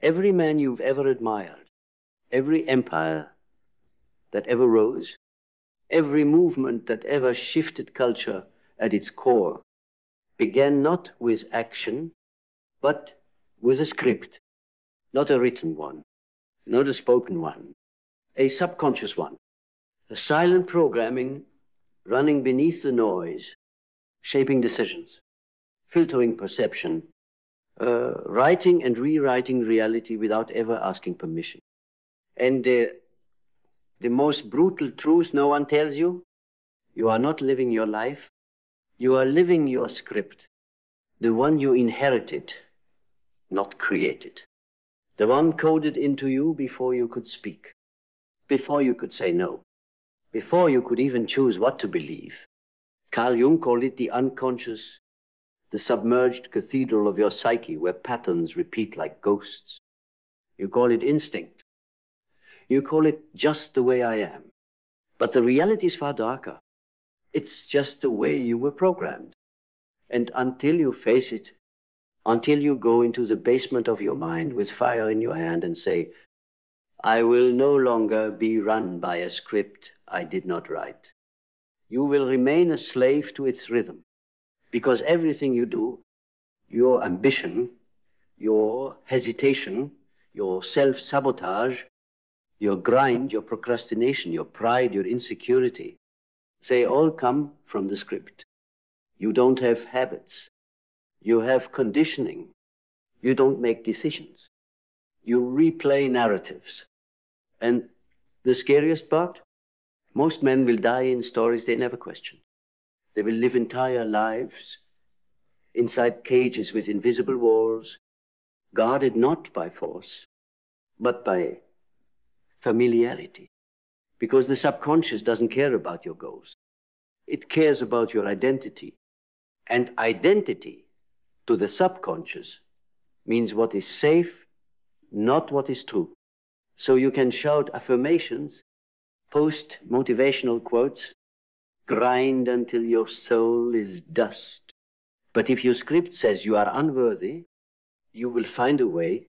Every man you've ever admired, every empire that ever rose, every movement that ever shifted culture at its core began not with action, but with a script, not a written one, not a spoken one, a subconscious one, a silent programming running beneath the noise, shaping decisions, filtering perception, writing and rewriting reality without ever asking permission. And the most brutal truth no one tells you, you are not living your life, you are living your script, the one you inherited, not created, the one coded into you before you could speak, before you could say no, before you could even choose what to believe. Carl Jung called it the unconscious, the submerged cathedral of your psyche, where patterns repeat like ghosts. You call it instinct. You call it just the way I am. But the reality is far darker. It's just the way you were programmed. And until you face it, until you go into the basement of your mind with fire in your hand and say, I will no longer be run by a script I did not write, you will remain a slave to its rhythm. Because everything you do, your ambition, your hesitation, your self-sabotage, your grind, your procrastination, your pride, your insecurity, they all come from the script. You don't have habits. You have conditioning. You don't make decisions. You replay narratives. And the scariest part, most men will die in stories they never questioned. They will live entire lives inside cages with invisible walls, guarded not by force, but by familiarity. Because the subconscious doesn't care about your goals. It cares about your identity. And identity to the subconscious means what is safe, not what is true. So you can shout affirmations, post motivational quotes, grind until your soul is dust. But if your script says you are unworthy, you will find a way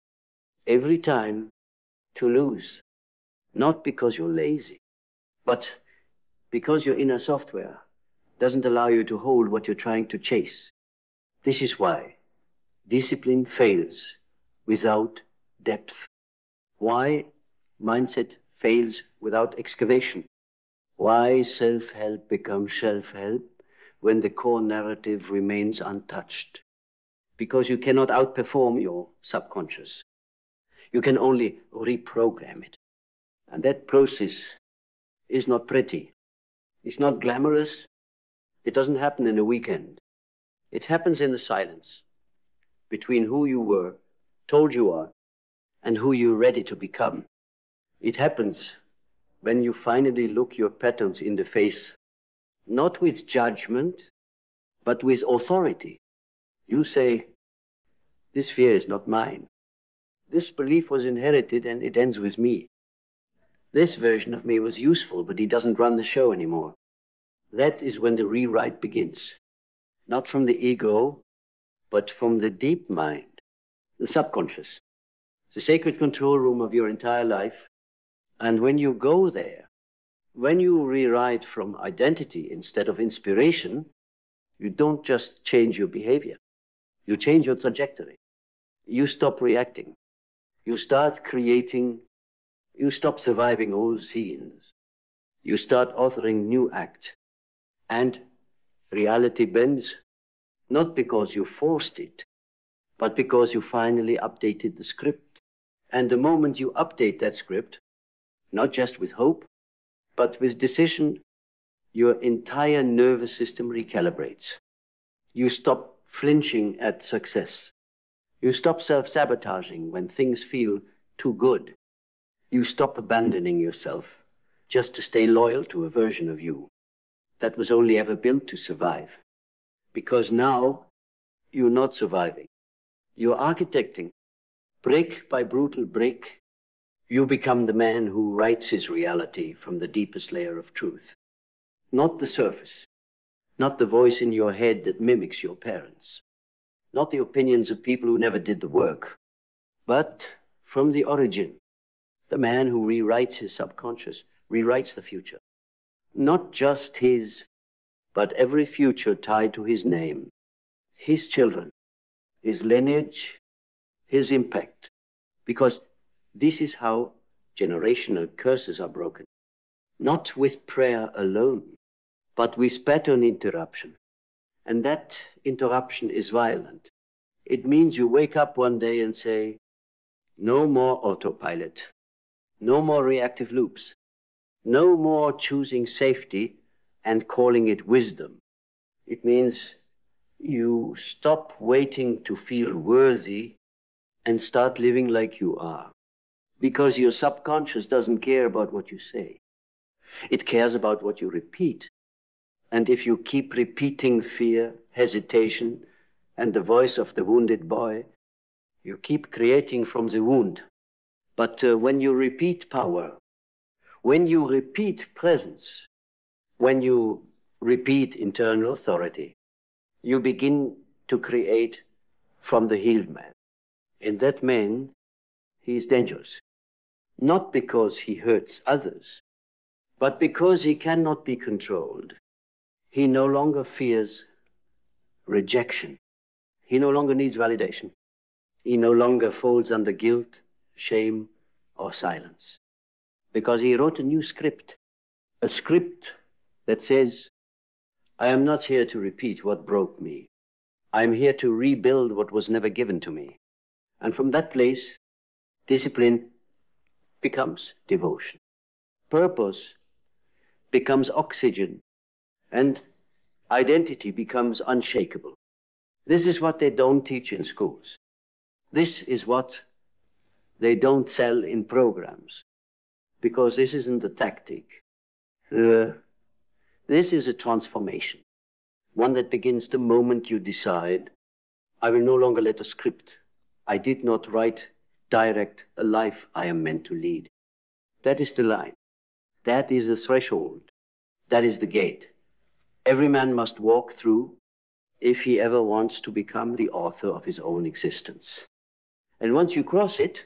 every time to lose. Not because you're lazy, but because your inner software doesn't allow you to hold what you're trying to chase. This is why discipline fails without depth. Why mindset fails without excavation. Why self-help becomes self-help when the core narrative remains untouched. Because you cannot outperform your subconscious. You can only reprogram it. And that process is not pretty. It's not glamorous. It doesn't happen in a weekend. It happens in the silence between who you were, told you are, and who you're ready to become. It happens when you finally look your patterns in the face, not with judgment, but with authority. You say, this fear is not mine. This belief was inherited and it ends with me. This version of me was useful, but he doesn't run the show anymore. That is when the rewrite begins. Not from the ego, but from the deep mind, the subconscious, the sacred control room of your entire life. And when you go there, when you rewrite from identity instead of inspiration, you don't just change your behavior. You change your trajectory. You stop reacting. You start creating. You stop surviving old scenes. You start authoring new acts. And reality bends, not because you forced it, but because you finally updated the script. And the moment you update that script, not just with hope, but with decision, your entire nervous system recalibrates. You stop flinching at success. You stop self-sabotaging when things feel too good. You stop abandoning yourself just to stay loyal to a version of you that was only ever built to survive. Because now you're not surviving. You're architecting. Brick by brutal brick, you become the man who writes his reality from the deepest layer of truth. Not the surface. Not the voice in your head that mimics your parents. Not the opinions of people who never did the work. But from the origin. The man who rewrites his subconscious rewrites the future. Not just his, but every future tied to his name, his children, his lineage, his impact. Because this is how generational curses are broken. Not with prayer alone, but with pattern interruption. And that interruption is violent. It means you wake up one day and say, no more autopilot, no more reactive loops, no more choosing safety and calling it wisdom. It means you stop waiting to feel worthy and start living like you are. Because your subconscious doesn't care about what you say. It cares about what you repeat. And if you keep repeating fear, hesitation, and the voice of the wounded boy, you keep creating from the wound. But when you repeat power, when you repeat presence, when you repeat internal authority, you begin to create from the healed man. In that man, he is dangerous. Not because he hurts others, but because he cannot be controlled. He no longer fears rejection. He no longer needs validation. He no longer falls under guilt, shame, or silence. Because he wrote a new script, a script that says, I am not here to repeat what broke me. I am here to rebuild what was never given to me. And from that place, discipline becomes devotion. Purpose becomes oxygen, and identity becomes unshakable. This is what they don't teach in schools. This is what they don't sell in programs, because this isn't the tactic. This is a transformation, one that begins the moment you decide, I will no longer let a script. I did not write, direct a life I am meant to lead. That is the line. That is the threshold. That is the gate. Every man must walk through if he ever wants to become the author of his own existence. And once you cross it,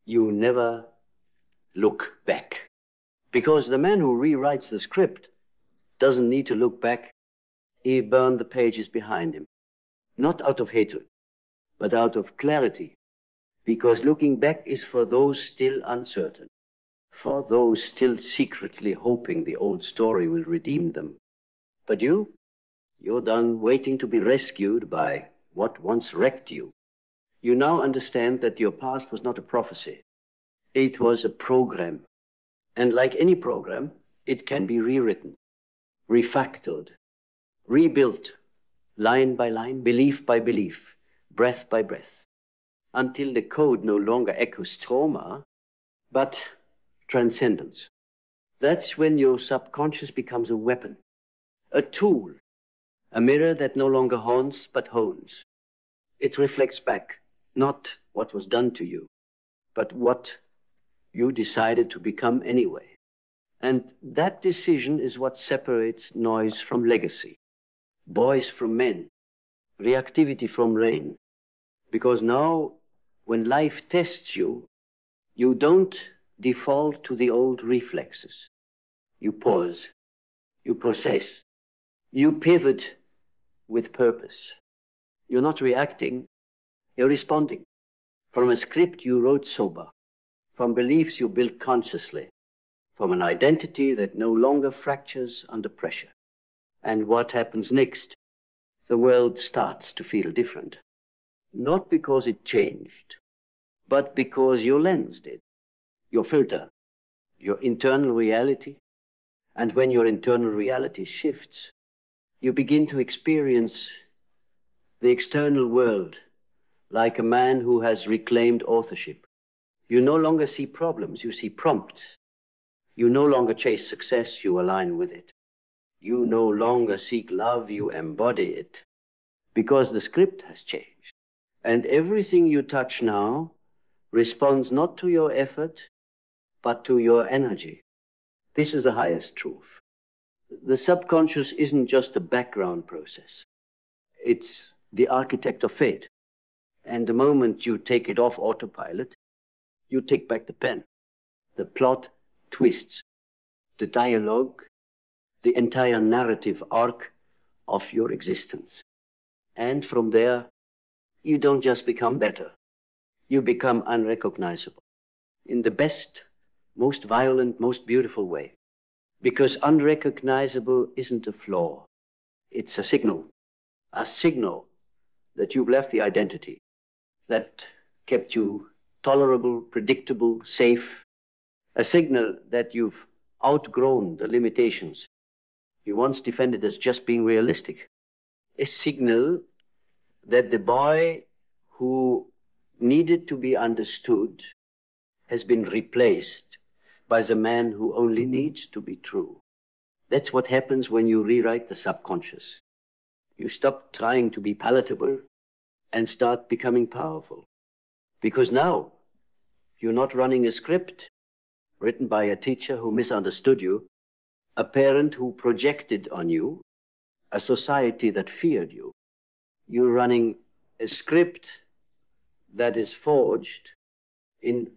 you never look back. Because the man who rewrites the script doesn't need to look back. He burned the pages behind him. Not out of hatred, but out of clarity. Because looking back is for those still uncertain, for those still secretly hoping the old story will redeem them. But you're done waiting to be rescued by what once wrecked you. You now understand that your past was not a prophecy. It was a program. And like any program, it can be rewritten, refactored, rebuilt, line by line, belief by belief, breath by breath, until the code no longer echoes trauma, but transcendence. That's when your subconscious becomes a weapon, a tool, a mirror that no longer haunts but hones. It reflects back, not what was done to you, but what you decided to become anyway. And that decision is what separates noise from legacy, boys from men, reactivity from rain. Because now, when life tests you, you don't default to the old reflexes. You pause, you process, you pivot with purpose. You're not reacting, you're responding. From a script you wrote sober, from beliefs you built consciously, from an identity that no longer fractures under pressure. And what happens next? The world starts to feel different. Not because it changed, but because your lens did, your filter, your internal reality. And when your internal reality shifts, you begin to experience the external world like a man who has reclaimed authorship. You no longer see problems, you see prompts. You no longer chase success, you align with it. You no longer seek love, you embody it. Because the script has changed. And everything you touch now responds not to your effort, but to your energy. This is the highest truth. The subconscious isn't just a background process. It's the architect of fate. And the moment you take it off autopilot, you take back the pen. The plot twists. The dialogue, the entire narrative arc of your existence. And from there, you don't just become better. You become unrecognizable in the best, most violent, most beautiful way. Because unrecognizable isn't a flaw. It's a signal that you've left the identity that kept you tolerable, predictable, safe, a signal that you've outgrown the limitations you once defended as just being realistic, a signal that the boy who needed to be understood has been replaced by the man who only needs to be true. That's what happens when you rewrite the subconscious. You stop trying to be palatable and start becoming powerful. Because now you're not running a script written by a teacher who misunderstood you, a parent who projected on you, a society that feared you. You're running a script that is forged in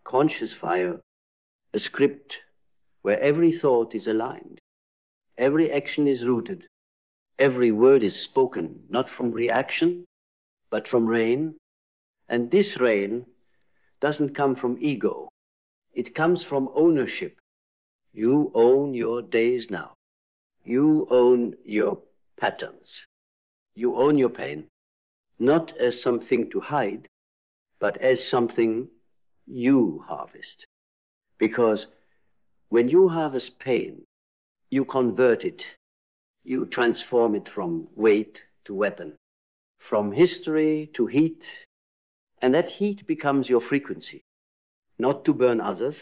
conscious fire, a script where every thought is aligned, every action is rooted, every word is spoken, not from reaction, but from rain. And this rain doesn't come from ego. It comes from ownership. You own your days now. You own your patterns. You own your pain, not as something to hide, but as something you harvest. Because when you harvest pain, you convert it. You transform it from weight to weapon, from history to heat, and that heat becomes your frequency, not to burn others,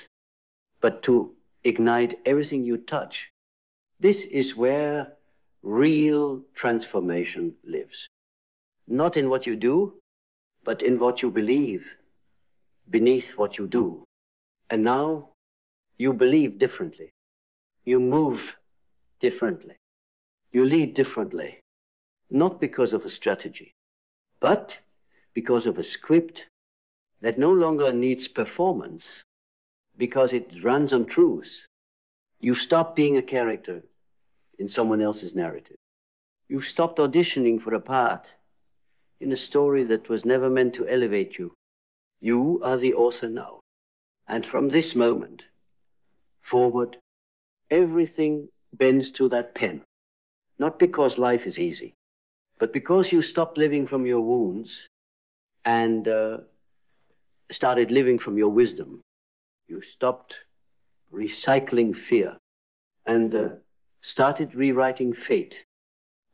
but to ignite everything you touch. This is where real transformation lives. Not in what you do, but in what you believe beneath what you do. And now you believe differently. You move differently. You lead differently. Not because of a strategy, but because of a script that no longer needs performance, because it runs on truth. You've stopped being a character in someone else's narrative. You've stopped auditioning for a part in a story that was never meant to elevate you. You are the author now. And from this moment forward, everything bends to that pen. Not because life is easy, but because you stopped living from your wounds and started living from your wisdom. You stopped recycling fear and started rewriting fate.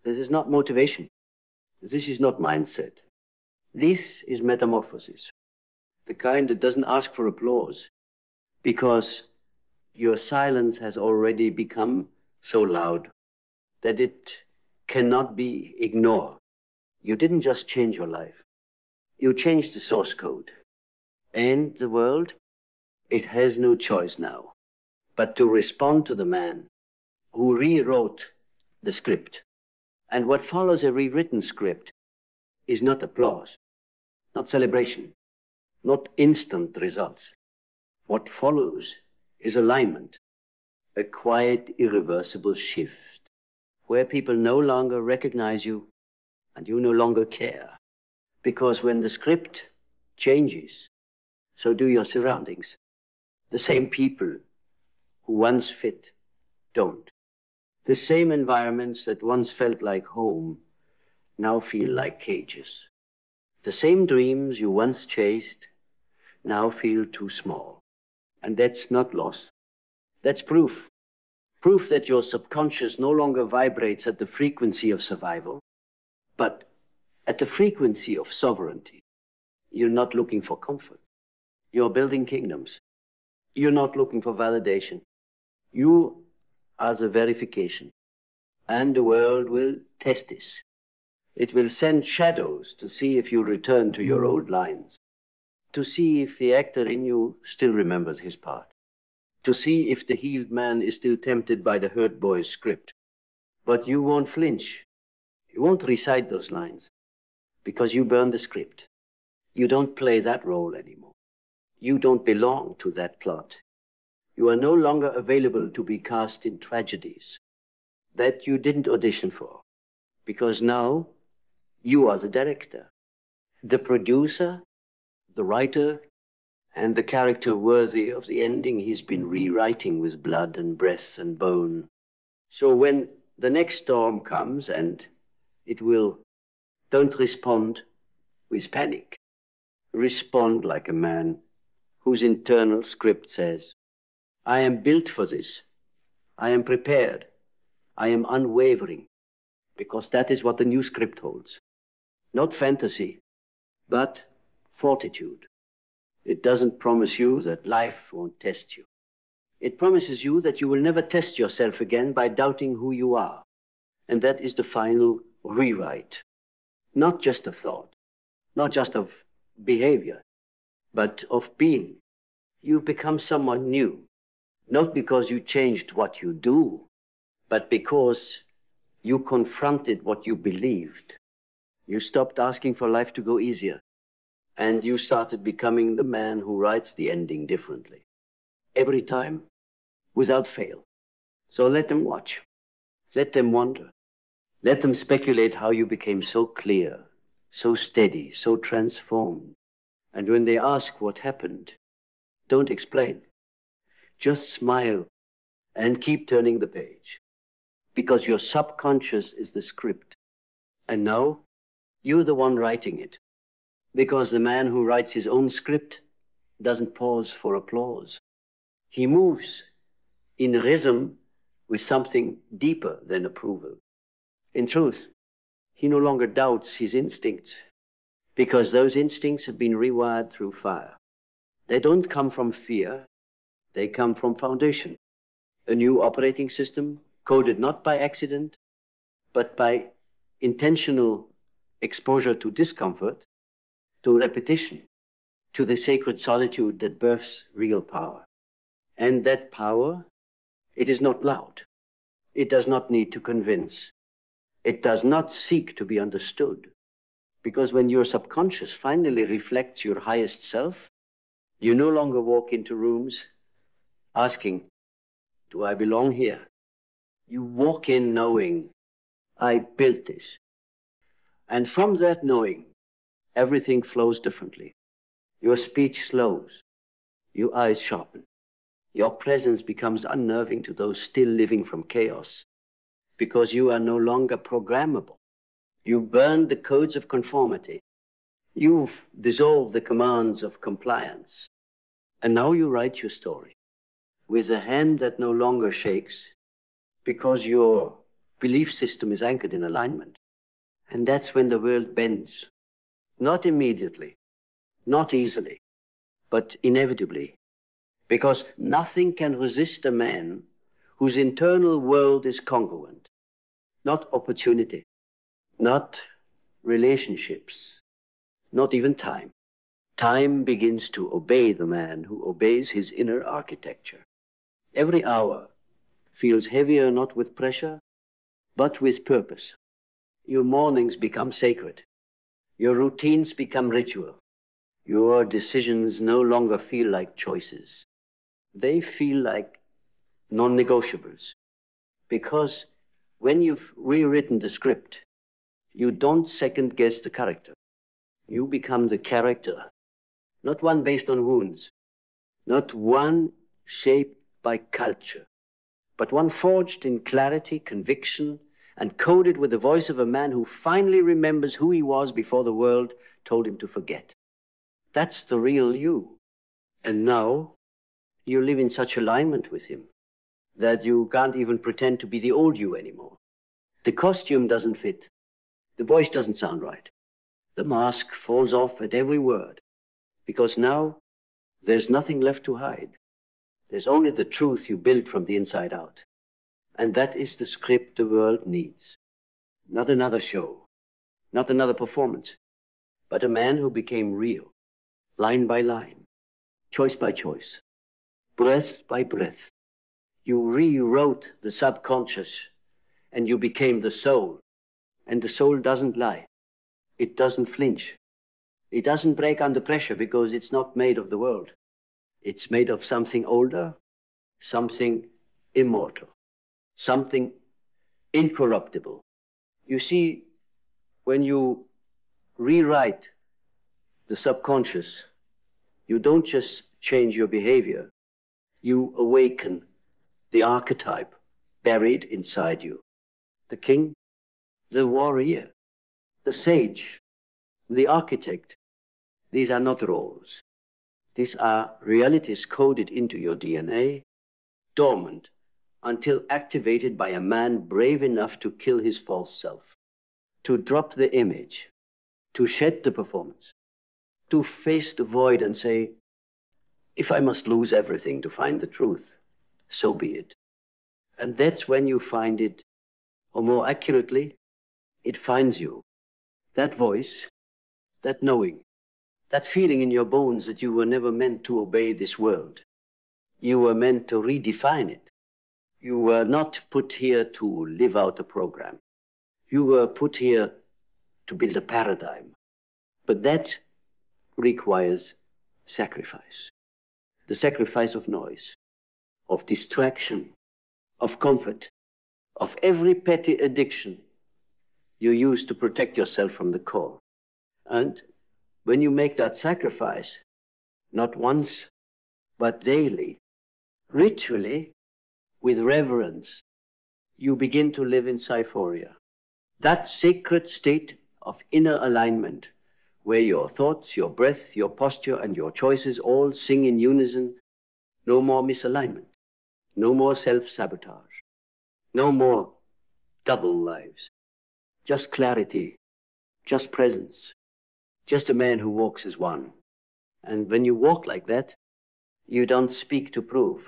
This is not motivation. This is not mindset. This is metamorphosis, the kind that doesn't ask for applause, because your silence has already become so loud that it cannot be ignored. You didn't just change your life. You changed the source code. And the world, it has no choice now but to respond to the man who rewrote the script. And what follows a rewritten script is not applause, not celebration, not instant results. What follows is alignment, a quiet, irreversible shift, where people no longer recognize you and you no longer care. Because when the script changes, so do your surroundings. The same people who once fit don't. The same environments that once felt like home now feel like cages. The same dreams you once chased now feel too small. And that's not loss. That's proof. Proof that your subconscious no longer vibrates at the frequency of survival, but at the frequency of sovereignty. You're not looking for comfort. You're building kingdoms. You're not looking for validation. You are the verification. And the world will test this. It will send shadows to see if you return to your old lines, to see if the actor in you still remembers his part, to see if the healed man is still tempted by the hurt boy's script. But you won't flinch. You won't recite those lines because you burn the script. You don't play that role anymore. You don't belong to that plot. You are no longer available to be cast in tragedies that you didn't audition for, because now you are the director, the producer, the writer, and the character worthy of the ending he's been rewriting with blood and breath and bone. So when the next storm comes, and it will, don't respond with panic. Respond like a man whose internal script says, I am built for this. I am prepared. I am unwavering, because that is what the new script holds. Not fantasy, but fortitude. It doesn't promise you that life won't test you. It promises you that you will never test yourself again by doubting who you are. And that is the final rewrite. Not just of thought, not just of behavior, but of being. You become someone new, not because you changed what you do, but because you confronted what you believed. You stopped asking for life to go easier, and you started becoming the man who writes the ending differently. Every time, without fail. So let them watch. Let them wonder. Let them speculate how you became so clear, so steady, so transformed. And when they ask what happened, don't explain. Just smile and keep turning the page. Because your subconscious is the script. And now, you're the one writing it. Because the man who writes his own script doesn't pause for applause. He moves in rhythm with something deeper than approval. In truth, he no longer doubts his instincts, because those instincts have been rewired through fire. They don't come from fear, they come from foundation. A new operating system coded not by accident, but by intentional exposure to discomfort, to repetition, to the sacred solitude that births real power. And that power, it is not loud. It does not need to convince. It does not seek to be understood. Because when your subconscious finally reflects your highest self, you no longer walk into rooms asking, do I belong here? You walk in knowing, I built this. And from that knowing, everything flows differently. Your speech slows. Your eyes sharpen. Your presence becomes unnerving to those still living from chaos, because you are no longer programmable. You've burned the codes of conformity. You've dissolved the commands of compliance. And now you write your story with a hand that no longer shakes, because your belief system is anchored in alignment. And that's when the world bends. Not immediately, not easily, but inevitably. Because nothing can resist a man whose internal world is congruent. Not opportunity, not relationships, not even time. Time begins to obey the man who obeys his inner architecture. Every hour feels heavier not with pressure, but with purpose. Your mornings become sacred. Your routines become ritual. Your decisions no longer feel like choices. They feel like non-negotiables. Because when you've rewritten the script, you don't second-guess the character. You become the character, not one based on wounds, not one shaped by culture, but one forged in clarity, conviction, and coded with the voice of a man who finally remembers who he was before the world told him to forget. That's the real you. And now you live in such alignment with him that you can't even pretend to be the old you anymore. The costume doesn't fit. The voice doesn't sound right. The mask falls off at every word, because now there's nothing left to hide. There's only the truth you build from the inside out. And that is the script the world needs. Not another show, not another performance, but a man who became real, line by line, choice by choice, breath by breath. You rewrote the subconscious, and you became the soul. And the soul doesn't lie. It doesn't flinch. It doesn't break under pressure, because it's not made of the world. It's made of something older, something immortal, something incorruptible. You see, when you rewrite the subconscious, you don't just change your behavior, you awaken the archetype buried inside you. The king, the warrior, the sage, the architect. These are not roles. These are realities coded into your DNA, dormant, until activated by a man brave enough to kill his false self, to drop the image, to shed the performance, to face the void and say, if I must lose everything to find the truth, so be it. And that's when you find it, or more accurately, it finds you. That voice, that knowing, that feeling in your bones that you were never meant to obey this world. You were meant to redefine it. You were not put here to live out a program. You were put here to build a paradigm. But that requires sacrifice. The sacrifice of noise, of distraction, of comfort, of every petty addiction you use to protect yourself from the core. And when you make that sacrifice, not once, but daily, ritually, with reverence, you begin to live in syphoria. That sacred state of inner alignment, where your thoughts, your breath, your posture, and your choices all sing in unison. No more misalignment, no more self-sabotage, no more double lives, just clarity, just presence, just a man who walks as one. And when you walk like that, you don't speak to prove.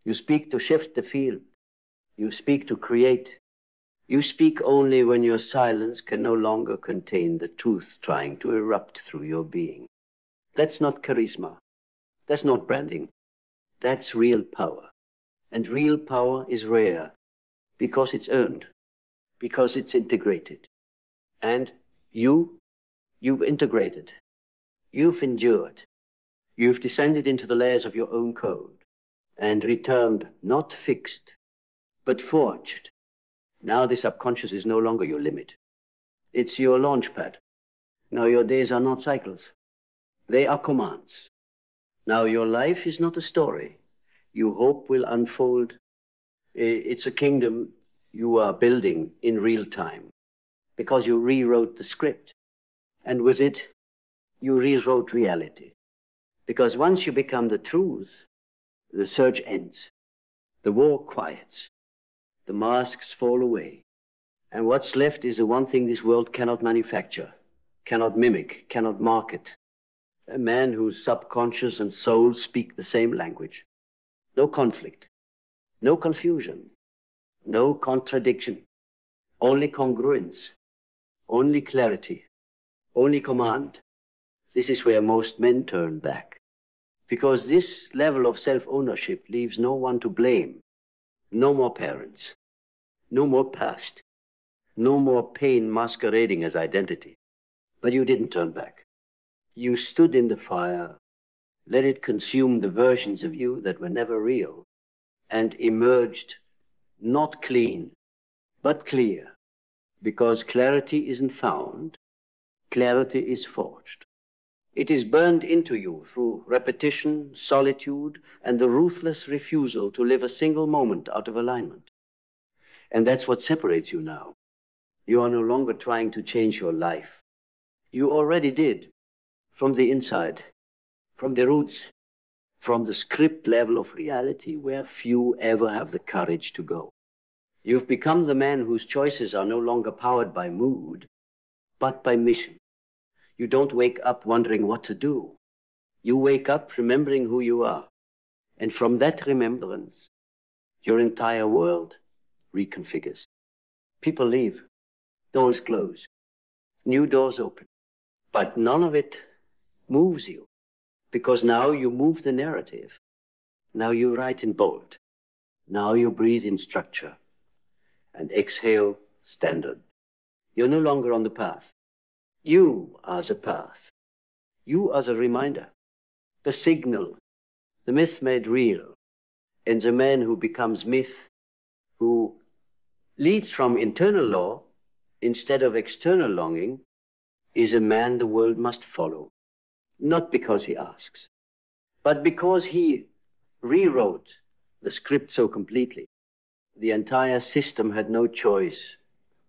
You speak to shift the field. You speak to create. You speak only when your silence can no longer contain the truth trying to erupt through your being. That's not charisma. That's not branding. That's real power. And real power is rare because it's earned, because it's integrated. And you've integrated. You've endured. You've descended into the layers of your own code and returned not fixed, but forged. Now the subconscious is no longer your limit. It's your launch pad. Now your days are not cycles. They are commands. Now your life is not a story you hope will unfold. It's a kingdom you are building in real time because you rewrote the script. And with it, you rewrote reality. Because once you become the truth, the search ends. The war quiets. The masks fall away. And what's left is the one thing this world cannot manufacture, cannot mimic, cannot market. A man whose subconscious and soul speak the same language. No conflict, no confusion, no contradiction, only congruence, only clarity, only command. This is where most men turn back. Because this level of self-ownership leaves no one to blame. No more parents, no more past, no more pain masquerading as identity. But you didn't turn back. You stood in the fire, let it consume the versions of you that were never real, and emerged not clean, but clear. Because clarity isn't found, clarity is forged. It is burned into you through repetition, solitude, and the ruthless refusal to live a single moment out of alignment. And that's what separates you now. You are no longer trying to change your life. You already did, from the inside, from the roots, from the script level of reality where few ever have the courage to go. You've become the man whose choices are no longer powered by mood, but by mission. You don't wake up wondering what to do. You wake up remembering who you are. And from that remembrance, your entire world reconfigures. People leave, doors close, new doors open. But none of it moves you, because now you move the narrative. Now you write in bold. Now you breathe in structure and exhale standard. You're no longer on the path. You are the path. You are the reminder, the signal, the myth made real, and the man who becomes myth, who leads from internal law instead of external longing, is a man the world must follow, not because he asks, but because he rewrote the script so completely. The entire system had no choice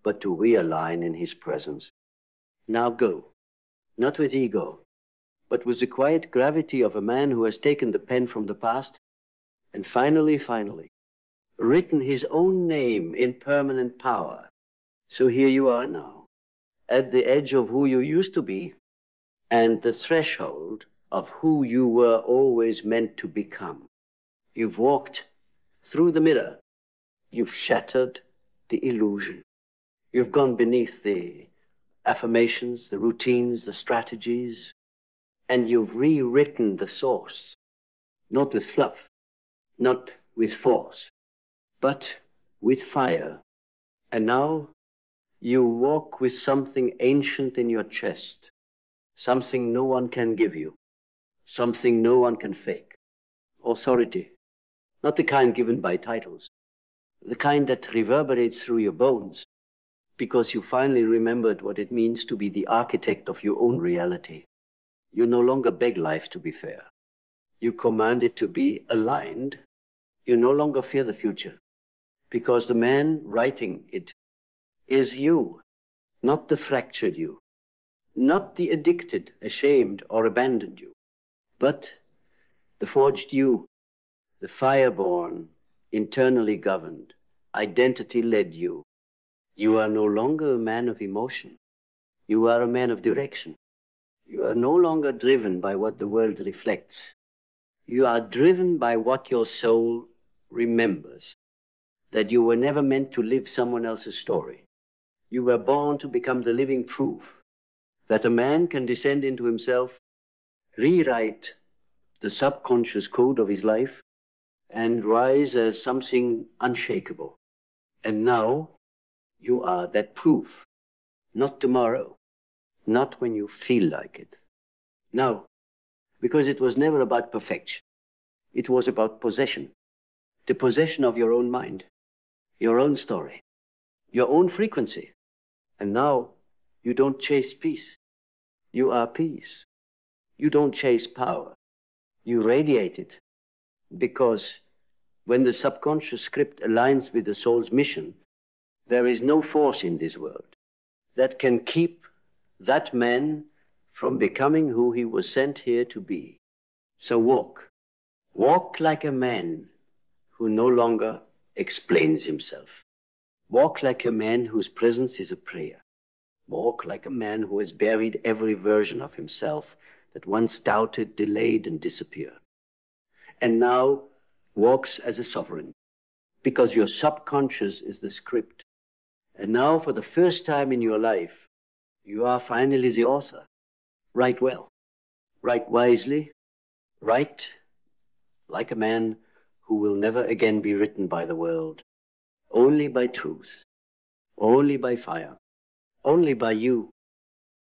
but to realign in his presence. Now go, not with ego, but with the quiet gravity of a man who has taken the pen from the past and finally, written his own name in permanent power. So here you are now, at the edge of who you used to be and the threshold of who you were always meant to become. You've walked through the mirror. You've shattered the illusion. You've gone beneath the affirmations, the routines, the strategies, and you've rewritten the source, not with fluff, not with force, but with fire. And now you walk with something ancient in your chest, something no one can give you, something no one can fake. Authority, not the kind given by titles, the kind that reverberates through your bones, because you finally remembered what it means to be the architect of your own reality. You no longer beg life to be fair. You command it to be aligned. You no longer fear the future, because the man writing it is you, not the fractured you, not the addicted, ashamed, or abandoned you, but the forged you, the fireborn, internally governed, identity-led you. You are no longer a man of emotion. You are a man of direction. You are no longer driven by what the world reflects. You are driven by what your soul remembers, that you were never meant to live someone else's story. You were born to become the living proof that a man can descend into himself, rewrite the subconscious code of his life, and rise as something unshakable. And now you are that proof, not tomorrow, not when you feel like it. Now, because it was never about perfection. It was about possession, the possession of your own mind, your own story, your own frequency. And now you don't chase peace. You are peace. You don't chase power. You radiate it, because when the subconscious script aligns with the soul's mission, there is no force in this world that can keep that man from becoming who he was sent here to be. So walk. Walk like a man who no longer explains himself. Walk like a man whose presence is a prayer. Walk like a man who has buried every version of himself that once doubted, delayed, and disappeared. And now walks as a sovereign, because your subconscious is the script. And now, for the first time in your life, you are finally the author. Write well, write wisely, write like a man who will never again be written by the world, only by truth, only by fire, only by you,